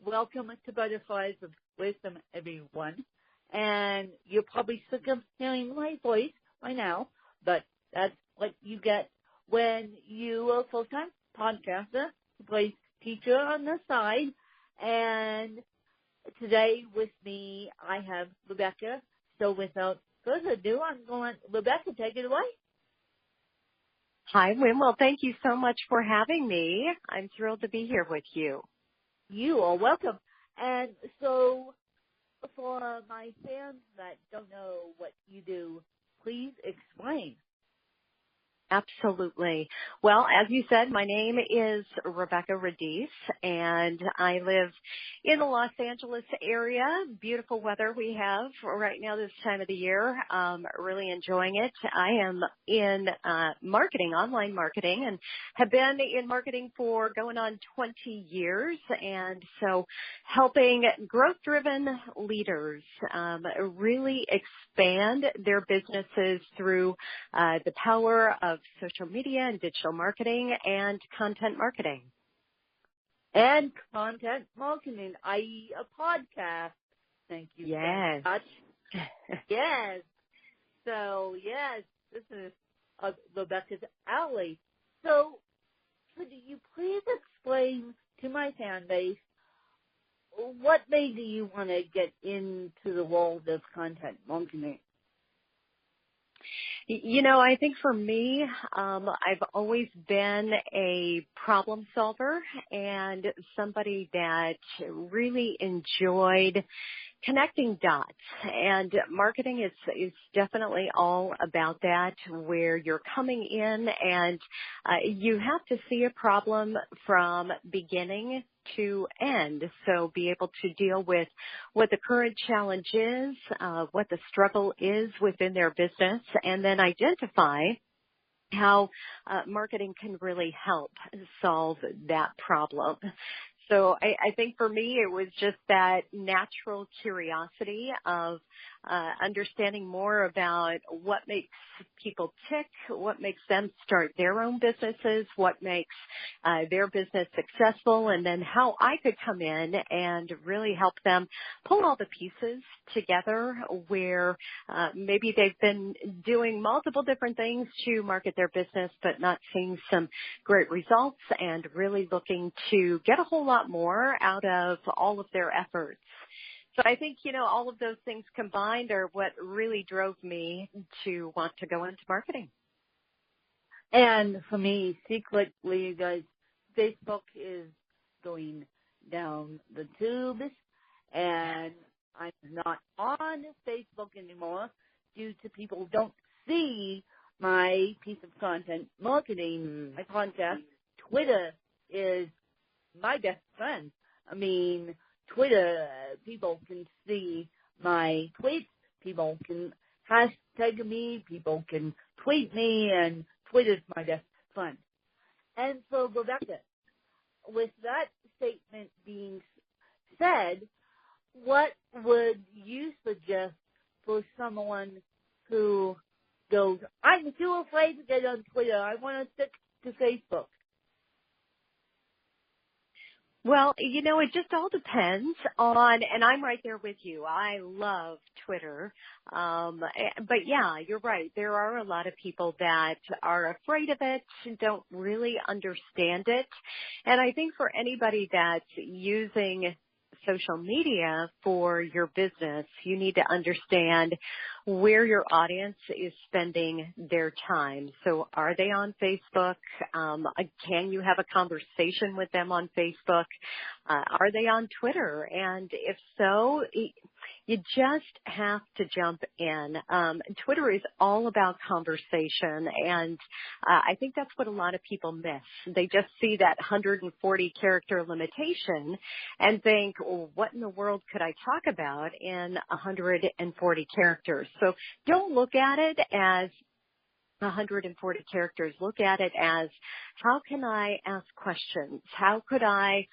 welcome to Butterflies of Wisdom, everyone. And you're probably sick of hearing my voice by now, but that's what you get when you are a full-time podcaster who plays teacher on the side. And today with me, I have Rebekah. So without further ado, I'm going to Rebekah, take it away. Hi, Wim. Well, thank you so much for having me. I'm thrilled to be here with you. You are welcome. And so for my fans that don't know what you do, please explain. Absolutely. Well, as you said, my name is Rebekah Radice, and I live in the Los Angeles area. Beautiful weather we have right now this time of the year. Really enjoying it. I am in marketing, online marketing, and have been in marketing for going on 20 years. And so helping growth-driven leaders really expand their businesses through the power of social media and digital marketing and content marketing. And content marketing, i.e. a podcast. Thank you yes. so much. Yes. So, yes, this is Rebekah's alley. So, could you please explain to my fan base what made you want to get into the world of content marketing? You know, I think for me, I've always been a problem solver and somebody that really enjoyed connecting dots, and marketing is definitely all about that, where you're coming in and you have to see a problem from beginning to end. So be able to deal with what the current challenge is, what the struggle is within their business, and then identify how marketing can really help solve that problem. So I think for me, it was just that natural curiosity of understanding more about what makes people tick, what makes them start their own businesses, what makes their business successful, and then how I could come in and really help them pull all the pieces together where maybe they've been doing multiple different things to market their business but not seeing some great results, and really looking to get a whole lot more out of all of their efforts. So I think, you know, all of those things combined are what really drove me to want to go into marketing. And for me, secretly, you guys, Facebook is going down the tubes, and I'm not on Facebook anymore due to people don't see my piece of content marketing, my podcast. Twitter is my best friend. I mean, Twitter, people can see my tweets, people can hashtag me, people can tweet me, and Twitter's my best friend. And so, Rebekah, with that statement being said, what would you suggest for someone who goes, I'm too afraid to get on Twitter, I want to stick to Facebook? Well, you know, it just all depends on, and I'm right there with you. I love Twitter. But yeah, you're right. There are a lot of people that are afraid of it, don't really understand it. And I think for anybody that's using social media for your business, you need to understand where your audience is spending their time. So are they on Facebook? Can you have a conversation with them on Facebook? Are they on Twitter? And if so, you just have to jump in. Twitter is all about conversation, and I think that's what a lot of people miss. They just see that 140 character limitation and think, well, what in the world could I talk about in 140 characters? So don't look at it as 140 characters. Look at it as how can I ask questions? How could I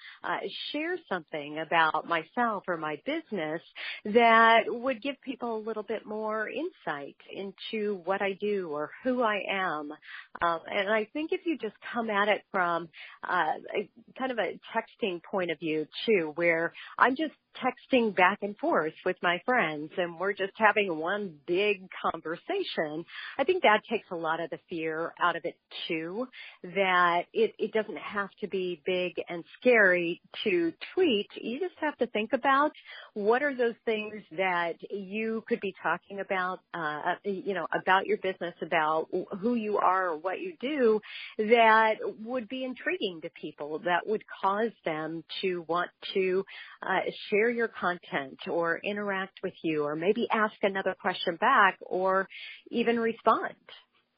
share something about myself or my business that would give people a little bit more insight into what I do or who I am? And I think if you just come at it from kind of a texting point of view too, where I'm just texting back and forth with my friends and we're just having one big conversation, I think that takes a lot of the fear out of it too, that it doesn't have to be big and scary to tweet. You just have to think about what are those things that you could be talking about, about your business, about who you are or what you do that would be intriguing to people, that would cause them to want to share your content or interact with you or maybe ask another question back or even respond.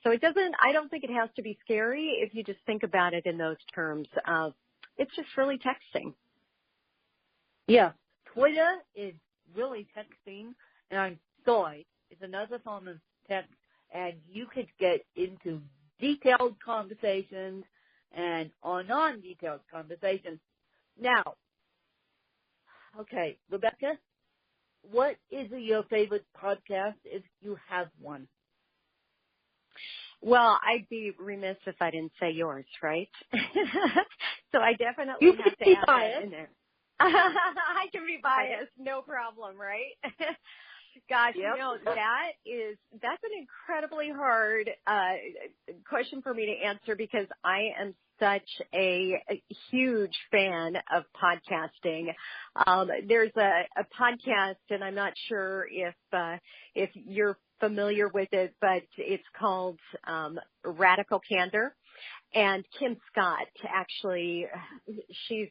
So I don't think it has to be scary if you just think about it in those terms of it's just really texting. Yeah, Twitter is really texting, and I'm sorry, it's another form of text, and you could get into detailed conversations and or non-detailed conversations. Now, okay, Rebekah, what is your favorite podcast if you have one? Well, I'd be remiss if I didn't say yours, right? So I definitely have to add that in there. I can be biased, no problem, right? Gosh, yep. That's an incredibly hard question for me to answer because I am such a huge fan of podcasting. There's a podcast, and I'm not sure if you're familiar with it, but it's called Radical Candor. And Kim Scott, actually, she's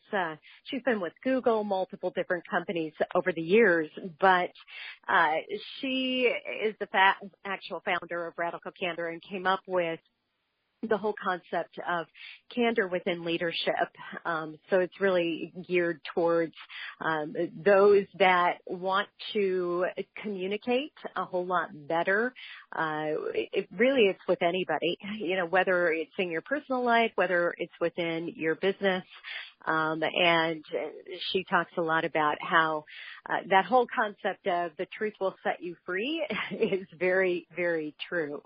been with Google, multiple different companies over the years, but she is the actual founder of Radical Candor and came up with the whole concept of candor within leadership. So it's really geared towards those that want to communicate a whole lot better. It's with anybody, whether it's in your personal life, whether it's within your business. And she talks a lot about how that whole concept of the truth will set you free is very, very true.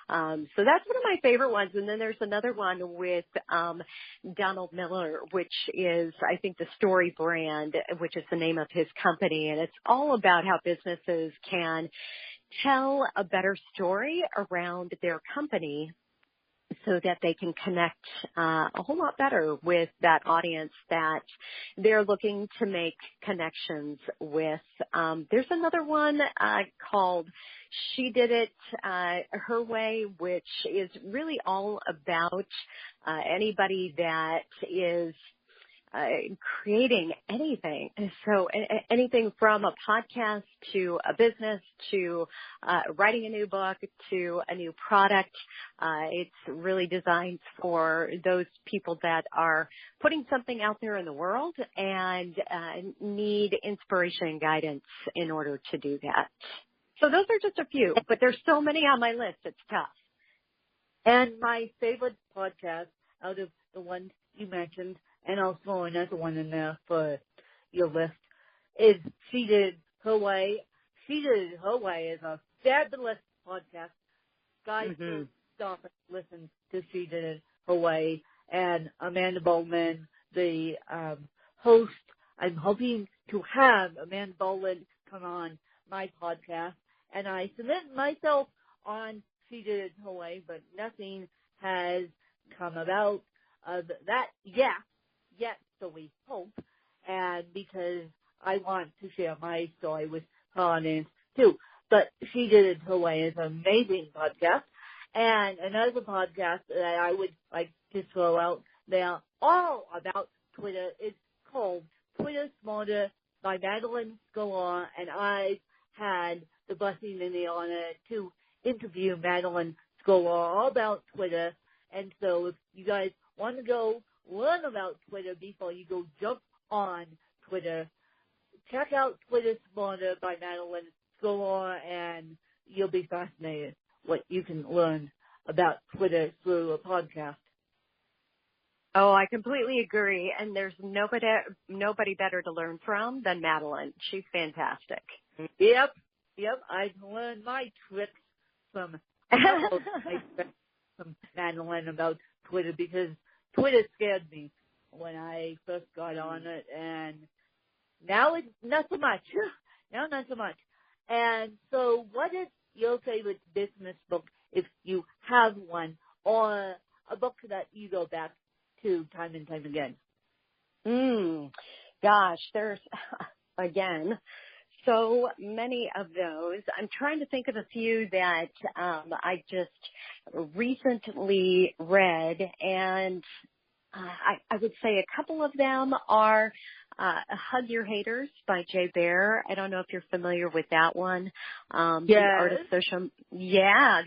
So that's one of my favorite ones. And then there's another one with Donald Miller, which is, I think, the Story Brand, which is the name of his company. And it's all about how businesses can tell a better story around their company so that they can connect a whole lot better with that audience that they're looking to make connections with. There's another one called She Did It Her Way, which is really all about anybody that is creating anything. So anything from a podcast to a business to writing a new book to a new product. It's really designed for those people that are putting something out there in the world and need inspiration and guidance in order to do that. So those are just a few, but there's so many on my list, it's tough. And my favorite podcast out of the ones you mentioned, and I'll throw another one in there for your list, is She Did It Her Way. She Did It Her Way is a fabulous podcast. Guys, should stop and listen to She Did It Her Way. And Amanda Bowman, the host, I'm hoping to have Amanda Bowman come on my podcast. And I submit myself on She Did It Her Way, but nothing has come about of that yet, so we hope, and because I want to share my story with her audience too. But She Did It Her Way is an amazing podcast. And another podcast that I would like to throw out there all about Twitter is called Twitter Smarter by Madeline Sklar, and I've had the blessing and the honor to interview Madeline Sklar all about Twitter. And so if you guys want to go learn about Twitter before you go jump on Twitter, check out Twitter Smarter by Madeline Sklar, and you'll be fascinated what you can learn about Twitter through a podcast. Oh, I completely agree. And there's nobody better to learn from than Madeline. She's fantastic. Yep. I've learned my tricks from from Madeline about Twitter, because Twitter scared me when I first got on it, and now it's not so much. Now not so much. And so what is your favorite business book, if you have one, or a book that you go back to time and time again? Gosh, there's, again, so many of those. I'm trying to think of a few that I just recently read, and I would say a couple of them are Hug Your Haters by Jay Baer. I don't know if you're familiar with that one. Yes. The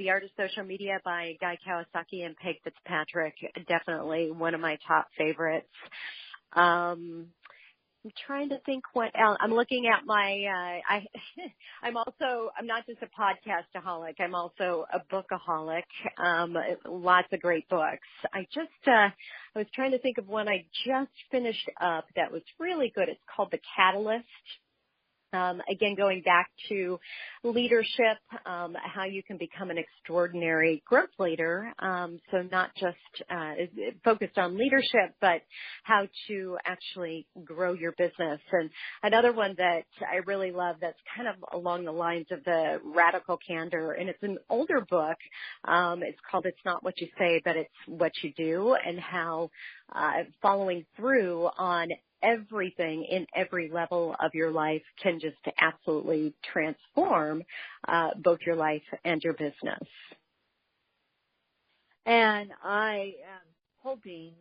Art of Social Media by Guy Kawasaki and Peg Fitzpatrick. Definitely one of my top favorites. I'm trying to think what else. I'm looking at my, I'm not just a podcastaholic. I'm also a bookaholic. Lots of great books. I was trying to think of one I just finished up that was really good. It's called The Catalyst. Again, going back to leadership, how you can become an extraordinary growth leader. So not just focused on leadership, but how to actually grow your business. And another one that I really love that's kind of along the lines of the Radical Candor, and it's an older book. It's called It's Not What You Say, But It's What You Do, and how following through on everything in every level of your life can just absolutely transform both your life and your business. And I am hoping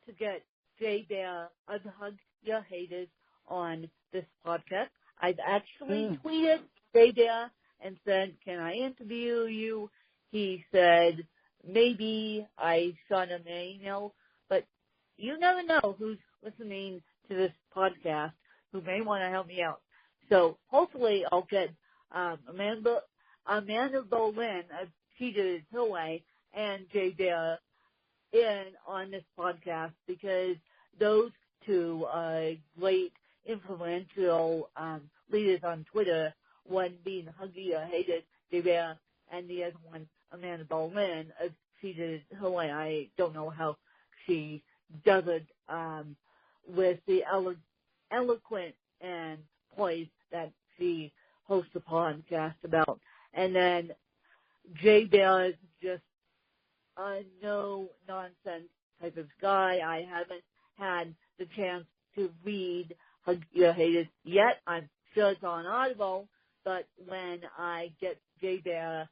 to get Jay Baer of Hug Your Haters on this podcast. I've actually tweeted Jay Baer and said, can I interview you? He said, maybe. I shot him an email, but you never know who's listening to this podcast who may want to help me out. So hopefully I'll get Amanda Boleyn of She Did It Her Way and Jay Baer in on this podcast, because those two are great influential leaders on Twitter, one being Hug Your Haters, Jay Baer, and the other one, Amanda Boleyn of She Did It Her Way. I don't know how she does it with the eloquent and poise that she hosts a podcast about. And then Jay Baer is just a no-nonsense type of guy. I haven't had the chance to read Hug Your Haters yet. I'm sure it's on Audible, but when I get Jay Baer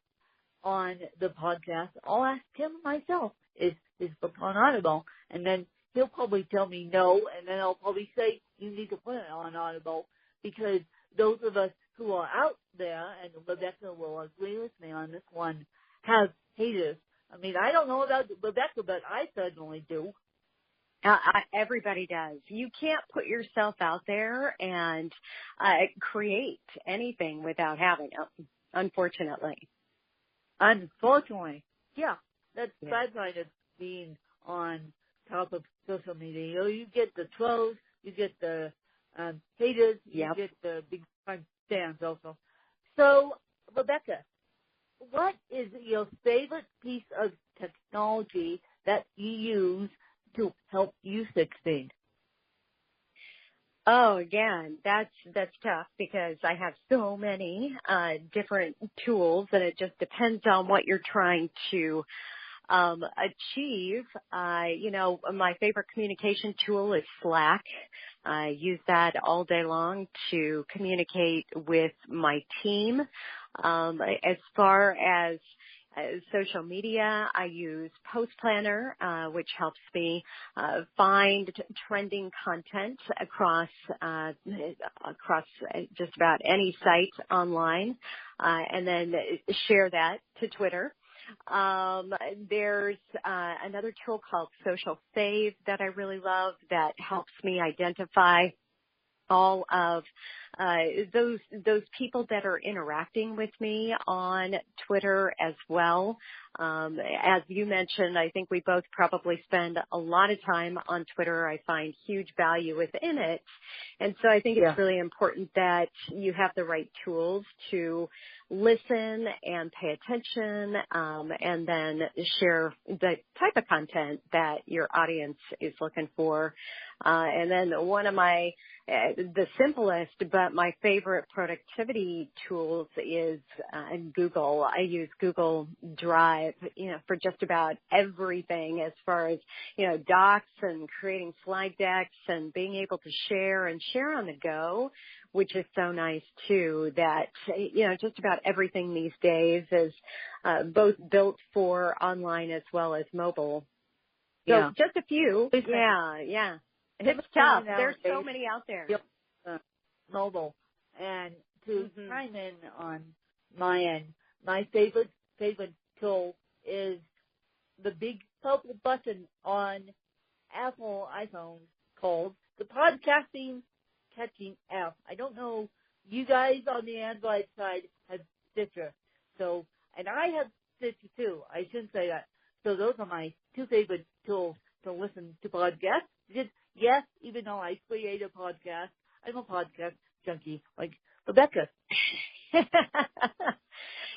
on the podcast, I'll ask him myself, is his book on Audible? And then he'll probably tell me no, and then I'll probably say, you need to put it on Audible, because those of us who are out there, and Rebekah will agree with me on this one, have haters. I mean, I don't know about Rebekah, but I certainly do. Everybody does. You can't put yourself out there and create anything without having it, unfortunately. Unfortunately. Yeah. That's bad kind of being on top of social media. You get the trolls, you get the haters, you get the big fans also. So, Rebekah, what is your favorite piece of technology that you use to help you succeed? Oh, again, that's tough, because I have so many different tools, and it just depends on what you're trying to achieve. My favorite communication tool is Slack. I use that all day long to communicate with my team. As far as social media, I use Post Planner, which helps me find trending content across just about any site online, and then share that to Twitter. There's another tool called Social Save that I really love that helps me identify all of those people that are interacting with me on Twitter as well. As you mentioned, I think we both probably spend a lot of time on Twitter. I find huge value within it. And so I think it's really important that you have the right tools to listen and pay attention, and then share the type of content that your audience is looking for. And then one of the simplest but my favorite productivity tools is Google. I use Google Drive, for just about everything as far as, docs and creating slide decks and being able to share on the go, which is so nice too, that, just about everything these days is both built for online as well as mobile. So just a few. Yeah. It's tough. There's so many out there. Mobile. And to chime in on my end, my favorite tool is the big purple button on Apple iPhone called the Podcasting Catching app. I don't know, you guys on the Android side have Stitcher. So, and I have Stitcher too. I shouldn't say that. So those are my two favorite tools to listen to podcasts. Yes, even though I create a podcast, I'm a podcast junkie like Rebekah.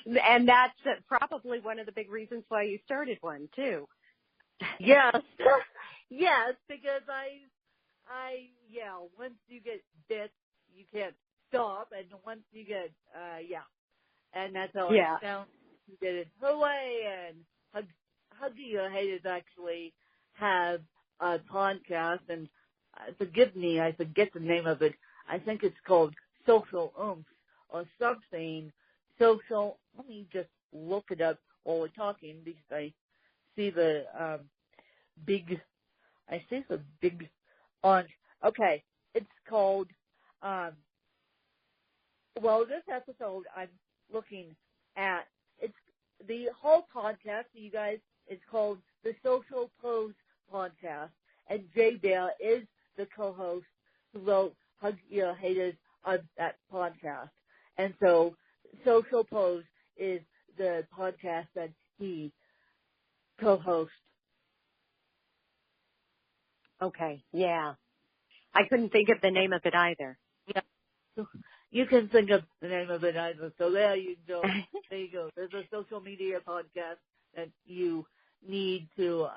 And that's probably one of the big reasons why you started one too. Yes. Yes, because once you get bit, you can't stop, and once you get, and that's how I found you did it her way, and Huggy Your Haters actually have a podcast, and forgive me, I forget the name of it. I think it's called Social Oomph or something. Let me just look it up while we're talking, because I see the big on. Okay, it's called, this episode I'm looking at, it's the whole podcast, you guys, is called the Social Pose Podcast, and Jay Bear is the co-host who wrote Hug Your Haters on that podcast. And so Social Pose is the podcast that he co-hosts. Okay, yeah. I couldn't think of the name of it either. Yeah. So you can think of the name of it either. So there you go. There you go. There's a social media podcast that you need to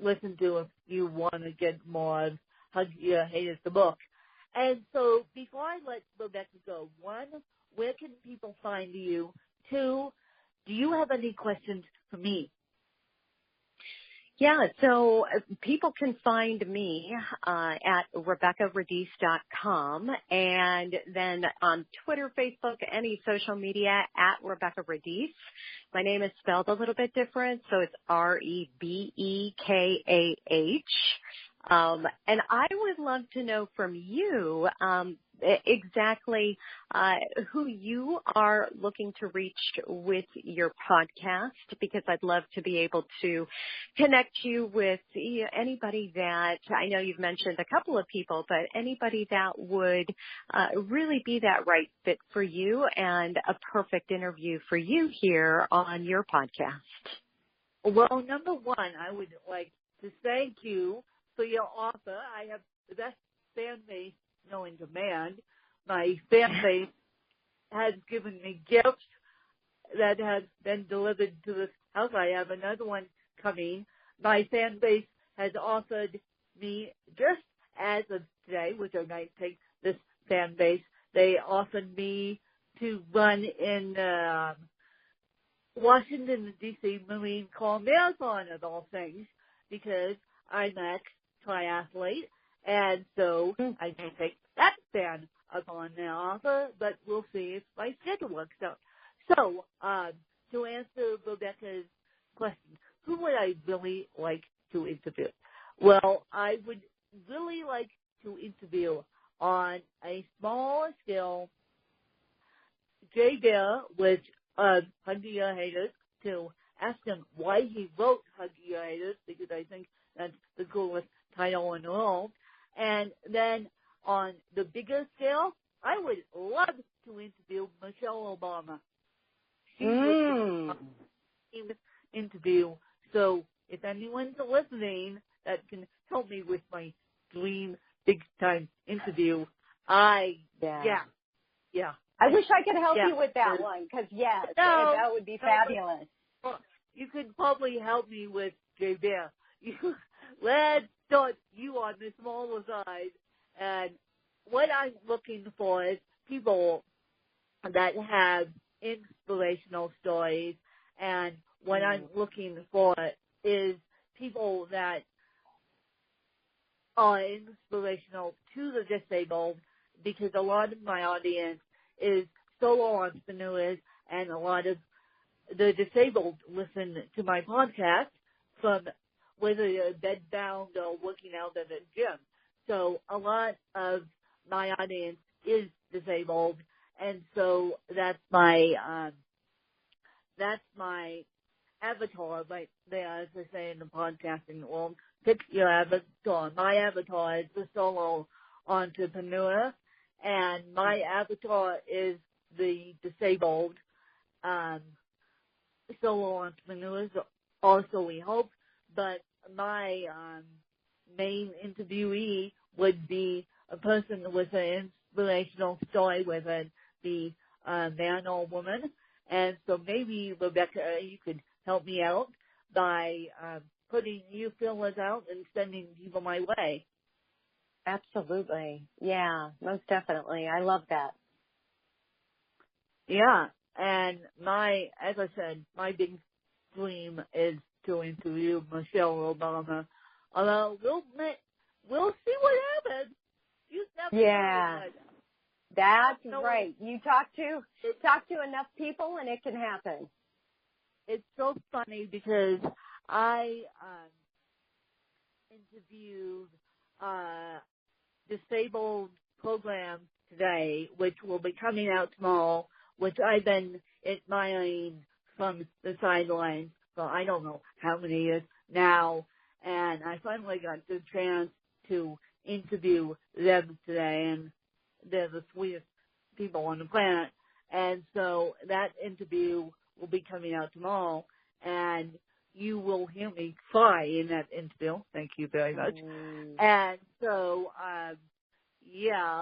listen to if you want to get more of Hug Your Haters, the book. And so before I let Rebekah go, one, where can people find you? Two, do you have any questions for me? Yeah, so people can find me at RebekahRadice.com, and then on Twitter, Facebook, any social media at Rebekah Radice. My name is spelled a little bit different, so it's Rebekah. And I would love to know from you exactly who you are looking to reach with your podcast, because I'd love to be able to connect you with anybody that, I know you've mentioned a couple of people, but anybody that would really be that right fit for you and a perfect interview for you here on your podcast. Well, number one, I would like to thank you for your offer. I have the best fan base known to man. My fan base has given me gifts that have been delivered to this house. I have another one coming. My fan base has offered me, just as of today, which I might take this fan base, they offered me to run in Washington, D.C. Marine Corps Marathon, of all things, because I'm an ex-triathlete, and so I can take that fan up on their offer, but we'll see if my schedule works out. So, to answer Rebekah's question, who would I really like to interview? Well, I would really like to interview on a smaller scale Jay Bear with Hug Your Haters, to ask him why he wrote Hug Your Haters, because I think that's the coolest title in the world. And then on the bigger scale, I would love to interview Michelle Obama. She was interview. So if anyone's listening that can help me with my dream big-time interview, yeah. I wish I could help you with that one, because, yes, that would be fabulous. Well, you could probably help me with Jay Bear. Let's start you on the smaller side. And what I'm looking for is people that have inspirational stories. And what I'm looking for is people that are inspirational to the disabled, because a lot of my audience is solo entrepreneurs, and a lot of the disabled listen to my podcast from whether they're bedbound or working out at a gym. So a lot of my audience is disabled, and so that's my avatar right there, as I say in the podcasting world. Pick your avatar. My avatar is the solo entrepreneur, and my avatar is the disabled solo entrepreneurs also, we hope. But my main interviewee would be a person with an inspirational story, whether it be a man or woman. And so maybe, Rebekah, you could help me out by putting new feelers out and sending people my way. Absolutely. Yeah, most definitely. I love that. Yeah. And as I said, my big dream is to interview Michelle Obama. Although we'll see what happens. You never know. That's right. You talk to enough people and it can happen. It's so funny because I interviewed disabled program today, which will be coming out tomorrow, which I've been admiring from the sidelines for I don't know how many years now, and I finally got the chance to interview them today, and they're the sweetest people on the planet. And so that interview will be coming out tomorrow, and you will hear me cry in that interview. Thank you very much. And so, a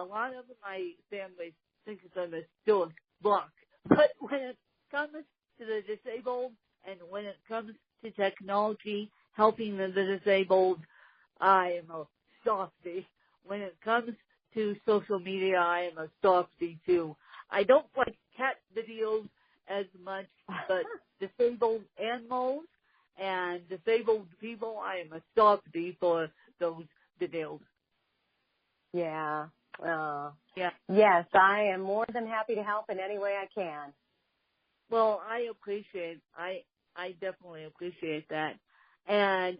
lot of my family think it's a historic block. But when it comes to the disabled and when it comes to technology, helping the disabled, I am a softie. When it comes to social media, I am a softie too. I don't like cat videos as much, but disabled animals and disabled people, I am a softie for those videos. Yeah. Yeah. Yes, I am more than happy to help in any way I can. Well, I definitely appreciate that. And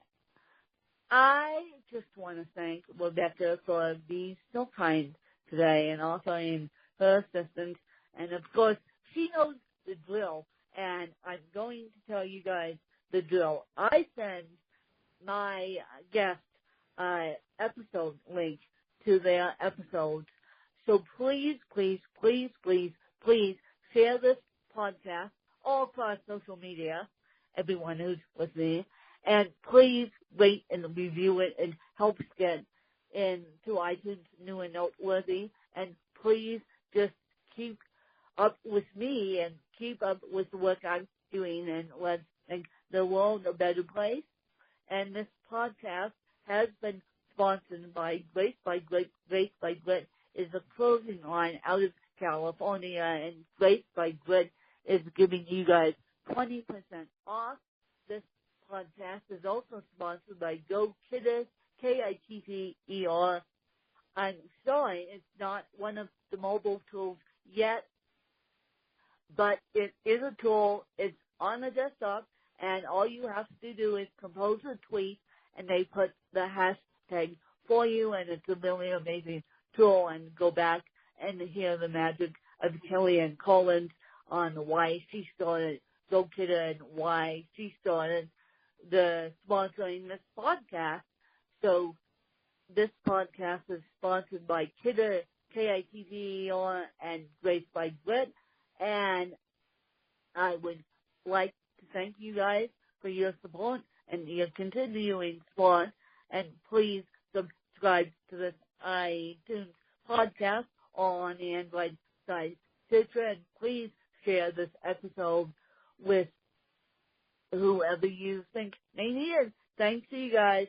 I just want to thank Rebekah for being so kind today and offering her assistance. And of course, she knows the drill. And I'm going to tell you guys the drill. I send my guest episode link to their episodes. So please, please, please, please, please share this podcast all across social media, everyone who's listening, and please rate and review it and help us get into iTunes new and noteworthy. And please just keep up with me and keep up with the work I'm doing, and let's make the world a better place. And this podcast has been sponsored by Grace by Grit. Grace by Grit is a clothing line out of California, and Grace by Grit is giving you guys 20% off. This podcast is also sponsored by Go Kitter, Kitter. I'm sorry it's not one of the mobile tools yet, but it is a tool. It's on the desktop, and all you have to do is compose a tweet, and they put the hashtag for you, and it's a really amazing tool. And go back and hear the magic of Kellyanne Collins on why she started Go Kitter and why she started sponsoring this podcast. So this podcast is sponsored by Kitter, Kitter, and Grace by Grit. And I would like to thank you guys for your support and your continuing support. And please subscribe to this iTunes podcast on the Android site. And please share this episode with whoever you think may need it. Thanks to you guys.